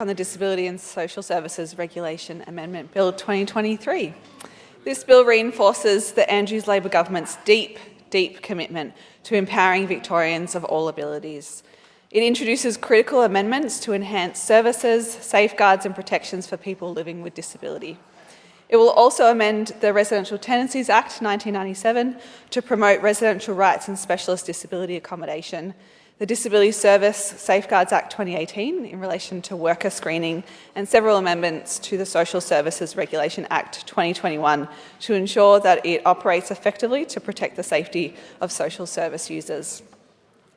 On the Disability and Social Services Regulation Amendment Bill 2023. This bill reinforces the Andrews Labor government's deep commitment to empowering Victorians of all abilities. It introduces critical amendments to enhance services, safeguards and protections for people living with disability. It will also amend the Residential Tenancies Act 1997 to promote residential rights and specialist disability accommodation, the Disability Service Safeguards Act 2018 in relation to worker screening, and several amendments to the Social Services Regulation Act 2021 to ensure that it operates effectively to protect the safety of social service users.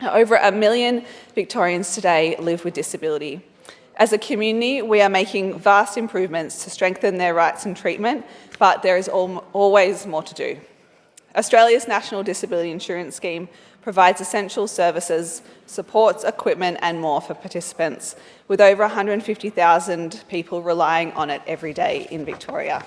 Over 1 million Victorians today live with disability. As a community, we are making vast improvements to strengthen their rights and treatment, but there is always more to do. Australia's National Disability Insurance Scheme provides essential services, supports, equipment and more for participants, with over 150,000 people relying on it every day in Victoria.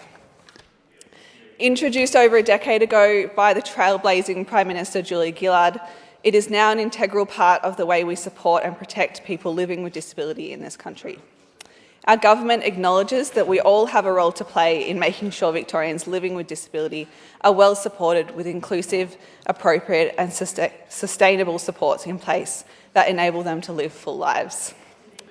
Introduced over a decade ago by the trailblazing Prime Minister Julia Gillard, it is now an integral part of the way we support and protect people living with disability in this country. Our government acknowledges that we all have a role to play in making sure Victorians living with disability are well supported with inclusive, appropriate and sustainable supports in place that enable them to live full lives.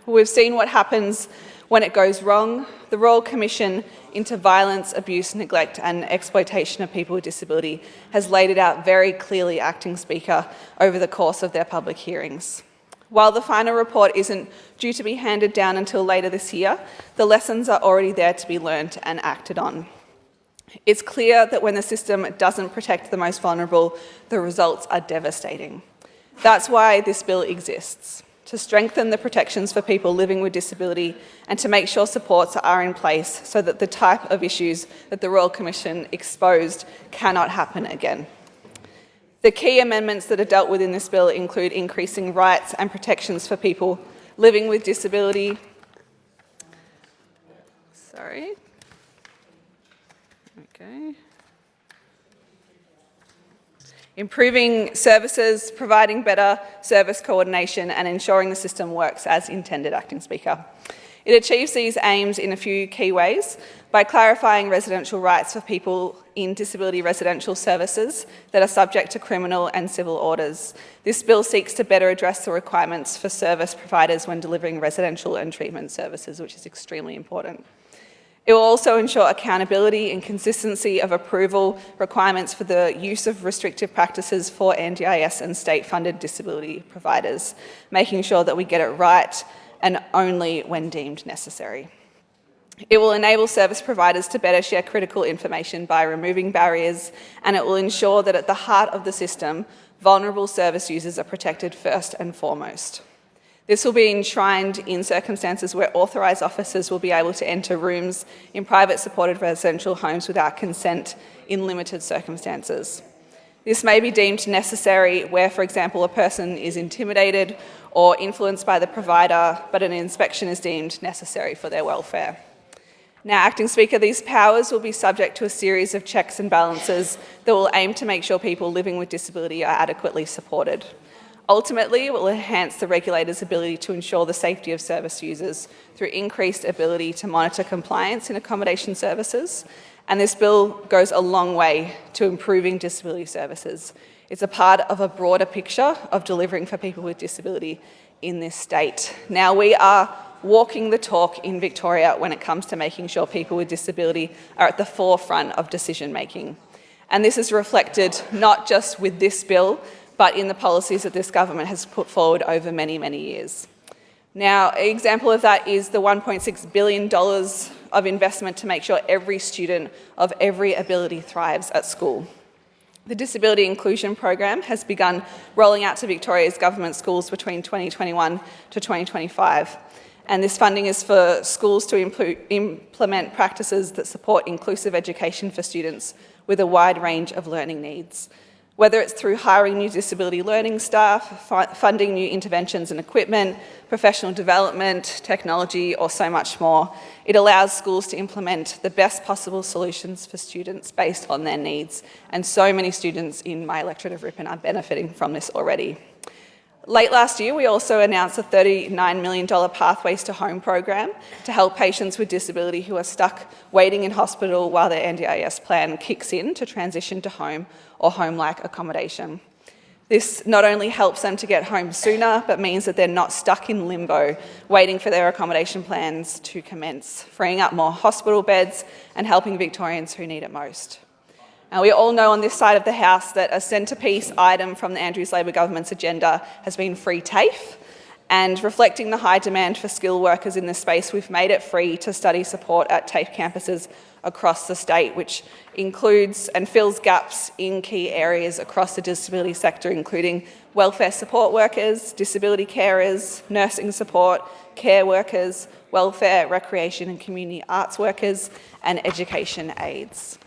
We've seen what happens when it goes wrong. The Royal Commission into Violence, Abuse, Neglect and Exploitation of People with Disability has laid it out very clearly, Acting Speaker, over the course of their public hearings. While the final report isn't due to be handed down until later this year, the lessons are already there to be learnt and acted on. It's clear that when the system doesn't protect the most vulnerable, the results are devastating. That's why this bill exists, to strengthen the protections for people living with disability and to make sure supports are in place so that the type of issues that the Royal Commission exposed cannot happen again. The key amendments that are dealt with in this bill include increasing rights and protections for people living with disability. Improving services, providing better service coordination and ensuring the system works as intended, Acting Speaker. It achieves these aims in a few key ways by clarifying residential rights for people in disability residential services that are subject to criminal and civil orders. This bill seeks to better address the requirements for service providers when delivering residential and treatment services, which is extremely important. It will also ensure accountability and consistency of approval requirements for the use of restrictive practices for NDIS and state-funded disability providers, making sure that we get it right and only when deemed necessary. It will enable service providers to better share critical information by removing barriers, and it will ensure that at the heart of the system, vulnerable service users are protected first and foremost. This will be enshrined in circumstances where authorised officers will be able to enter rooms in private supported residential homes without consent in limited circumstances. This may be deemed necessary where, for example, a person is intimidated or influenced by the provider, but an inspection is deemed necessary for their welfare. Now, Acting Speaker, these powers will be subject to a series of checks and balances that will aim to make sure people living with disability are adequately supported. Ultimately, it will enhance the regulator's ability to ensure the safety of service users through increased ability to monitor compliance in accommodation services, and this bill goes a long way to improving disability services. It's a part of a broader picture of delivering for people with disability in this state. Now, we are walking the talk in Victoria when it comes to making sure people with disability are at the forefront of decision making. And this is reflected not just with this bill, but in the policies that this government has put forward over many, many years. Now, an example of that is the $1.6 billion of investment to make sure every student of every ability thrives at school. The Disability Inclusion Program has begun rolling out to Victoria's government schools between 2021 to 2025. And this funding is for schools to implement practices that support inclusive education for students with a wide range of learning needs. Whether it's through hiring new disability learning staff, funding new interventions and equipment, professional development, technology, or so much more, it allows schools to implement the best possible solutions for students based on their needs. And so many students in my electorate of Ripon are benefiting from this already. Late last year, we also announced a $39 million Pathways to Home program to help patients with disability who are stuck waiting in hospital while their NDIS plan kicks in to transition to home or home-like accommodation. This not only helps them to get home sooner, but means that they're not stuck in limbo, waiting for their accommodation plans to commence, freeing up more hospital beds and helping Victorians who need it most. Now, we all know on this side of the House that a centrepiece item from the Andrews Labor government's agenda has been free TAFE, and reflecting the high demand for skilled workers in this space, we've made it free to study support at TAFE campuses across the state, which includes and fills gaps in key areas across the disability sector, including welfare support workers, disability carers, nursing support, care workers, welfare, recreation and community arts workers, and education aides.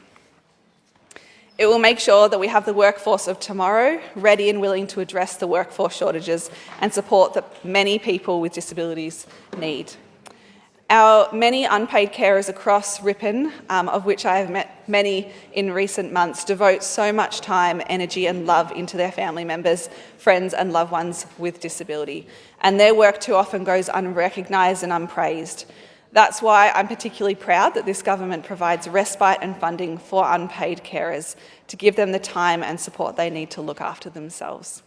It will make sure that we have the workforce of tomorrow ready and willing to address the workforce shortages and support that many people with disabilities need. Our many unpaid carers across Ripon, of which I have met many in recent months, devote so much time, energy and love into their family members, friends and loved ones with disability. And their work too often goes unrecognised and unpraised. That's why I'm particularly proud that this government provides respite and funding for unpaid carers to give them the time and support they need to look after themselves.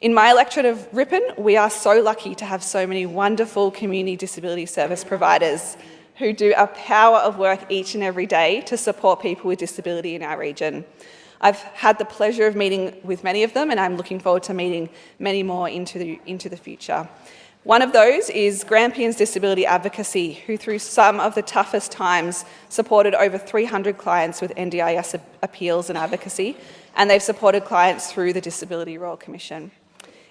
In my electorate of Ripon, we are so lucky to have so many wonderful community disability service providers who do a power of work each and every day to support people with disability in our region. I've had the pleasure of meeting with many of them, and I'm looking forward to meeting many more into the future. One of those is Grampians Disability Advocacy, who through some of the toughest times supported over 300 clients with NDIS appeals and advocacy, and they've supported clients through the Disability Royal Commission.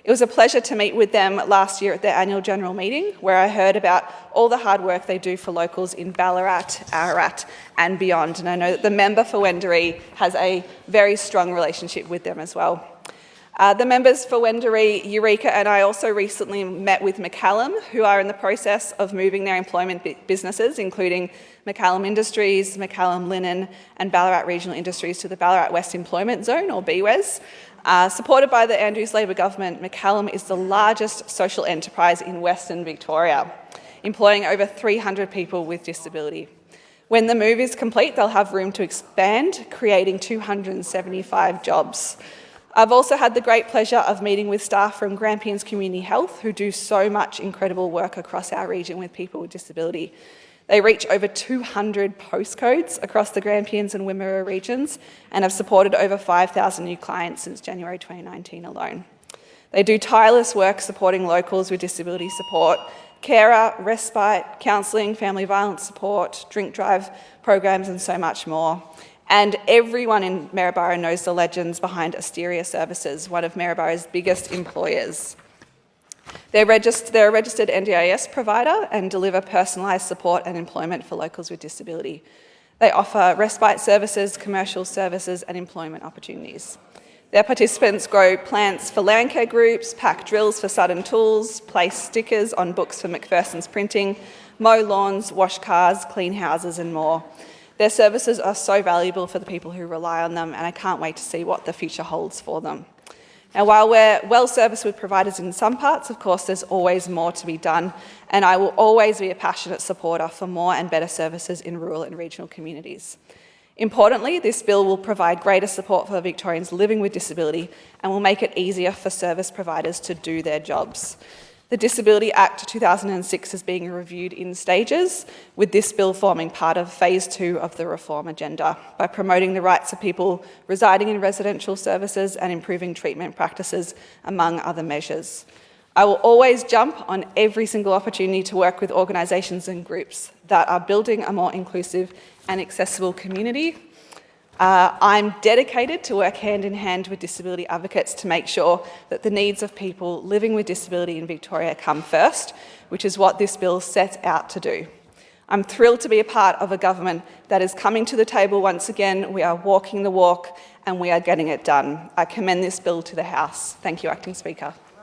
It was a pleasure to meet with them last year at their annual general meeting, where I heard about all the hard work they do for locals in Ballarat, Ararat and beyond, and I know that the member for Wendouree has a very strong relationship with them as well. The members for Wendouree, Eureka and I also recently met with McCallum, who are in the process of moving their employment businesses, including McCallum Industries, McCallum Linen and Ballarat Regional Industries to the Ballarat West Employment Zone, or BWES. Supported by the Andrews Labor government, McCallum is the largest social enterprise in Western Victoria, employing over 300 people with disability. When the move is complete, they'll have room to expand, creating 275 jobs. I've also had the great pleasure of meeting with staff from Grampians Community Health, who do so much incredible work across our region with people with disability. They reach over 200 postcodes across the Grampians and Wimmera regions and have supported over 5,000 new clients since January 2019 alone. They do tireless work supporting locals with disability support, carer, respite, counselling, family violence support, drink drive programs and so much more. And everyone in Maryborough knows the legends behind Asteria Services, one of Maryboroug's biggest employers. They're a registered NDIS provider and deliver personalised support and employment for locals with disability. They offer respite services, commercial services and employment opportunities. Their participants grow plants for landcare groups, pack drills for Sudden Tools, place stickers on books for McPherson's Printing, mow lawns, wash cars, clean houses and more. Their services are so valuable for the people who rely on them, and I can't wait to see what the future holds for them. Now, while we're well serviced with providers in some parts, of course, there's always more to be done, and I will always be a passionate supporter for more and better services in rural and regional communities. Importantly, this bill will provide greater support for Victorians living with disability and will make it easier for service providers to do their jobs. The Disability Act 2006 is being reviewed in stages, with this bill forming part of phase 2 of the reform agenda by promoting the rights of people residing in residential services and improving treatment practices, among other measures. I will always jump on every single opportunity to work with organisations and groups that are building a more inclusive and accessible community. I'm dedicated to work hand in hand with disability advocates to make sure that the needs of people living with disability in Victoria come first, which is what this bill sets out to do. I'm thrilled to be a part of a government that is coming to the table once again. We are walking the walk and we are getting it done. I commend this bill to the House. Thank you, Acting Speaker.